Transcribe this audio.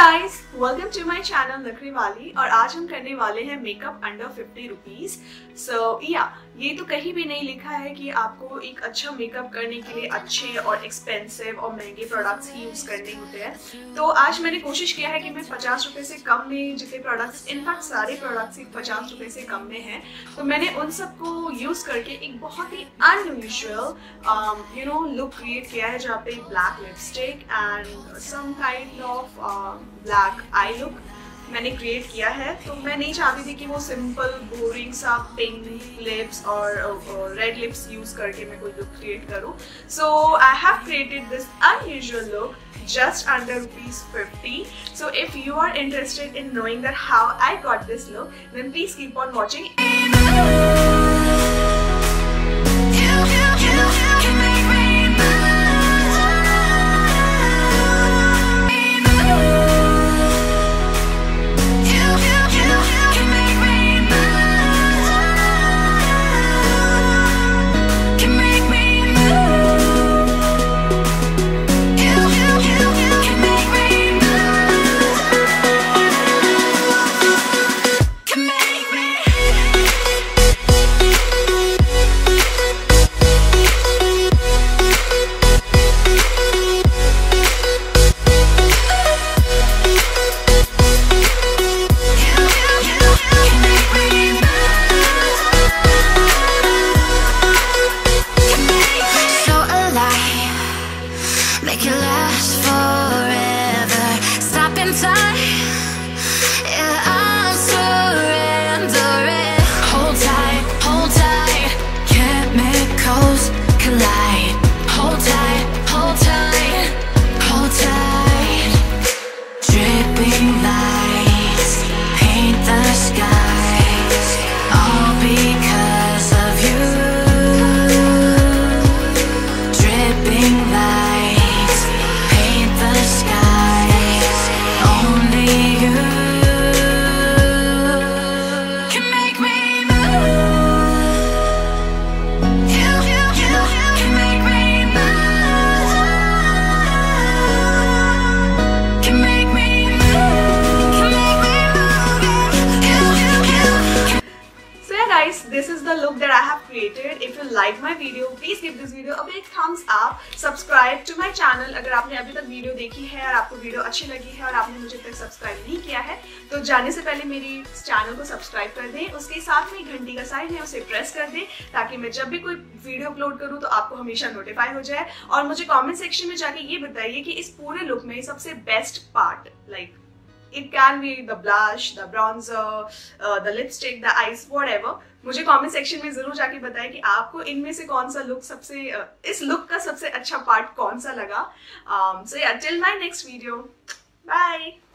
guys, welcome to my channel Nukhrewali और आज हम करने वाले हैं मेकअप अंडर 50 रुपीज। ये तो कहीं भी नहीं लिखा है कि आपको एक अच्छा मेकअप करने के लिए अच्छे और एक्सपेंसिव और महंगे प्रोडक्ट्स ही यूज करने होते हैं। तो आज मैंने कोशिश किया है कि मैं 50 रुपए से कम में जितने प्रोडक्ट्स, इनफैक्ट सारे प्रोडक्ट्स 50 रुपए से कम में हैं, तो मैंने उन सबको यूज करके एक बहुत ही अनयूजुअल लुक क्रिएट किया है, जहाँ पे black lipstick and some kind of black eye look मैंने क्रिएट किया है। तो मैं नहीं चाहती थी कि वो सिंपल बोरिंग सा पिंक लिप्स और रेड लिप्स यूज करके मैं कोई लुक क्रिएट करूँ। So I have created this unusual look just under ₹50. So if you are interested in knowing that how I got this look, then please keep on watching. Make it last forever. Stop in time. Yeah, I'm surrendering. Hold tight. Chemicals collide. Hold tight. Dripping lights paint the skies, all because of you. Dripping lights paint the skies, only you can make me move. You can make me move. Can make me move. So yeah guys, this is the look that I have created. If you like my video, please give this video a big thumbs up. Subscribe to my channel अगर आपने अभी तक video देखी है और आपको video अच्छी लगी है और आपने मुझे तक सब्सक्राइब नहीं किया है, तो जाने से पहले मेरी चैनल को सब्सक्राइब कर दें। उसके साथ में घंटी का साइन है, उसे प्रेस कर दें ताकि मैं जब भी कोई वीडियो अपलोड करूं तो आपको हमेशा नोटिफाई हो जाए। और मुझे कमेंट सेक्शन में जाके ये बताइए कि इस पूरे लुक में सबसे best part, like it can be the blush, the bronzer, the lipstick, the eyes, whatever. मुझे कमेंट सेक्शन में जरूर जाके बताएं कि आपको इनमें से कौन सा लुक इस लुक का सबसे अच्छा पार्ट कौन सा लगा। So yeah, till my next video, bye.